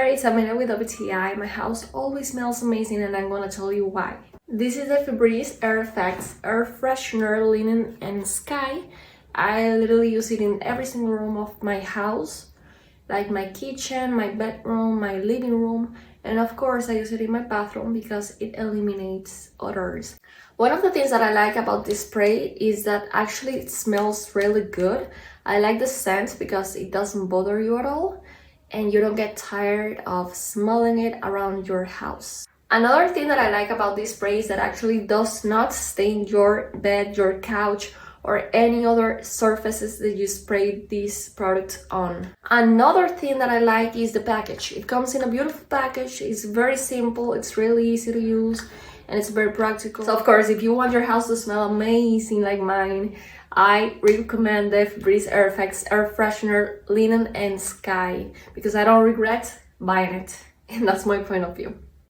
sprays I made it with WTI. My house always smells amazing and I'm gonna tell you why. This is the Febreze Air Freshener Linen and Sky. I literally use it in every single room of my house, like my kitchen, my bedroom, my living room, and of course I use it in my bathroom because it eliminates odors. One of the things that I like about this spray is that actually it smells really good. I like the scent because it doesn't bother you at all and you don't get tired of smelling it around your house. Another thing that I like about this spray is that actually does not stain your bed, your couch, or any other surfaces that you spray this product on. Another thing that I like is the package. It comes in a beautiful package. It's very simple, it's really easy to use, and it's very practical. So of course, if you want your house to smell amazing like mine, I recommend the Febreze Air Freshener Linen and Sky because I don't regret buying it, and that's my point of view.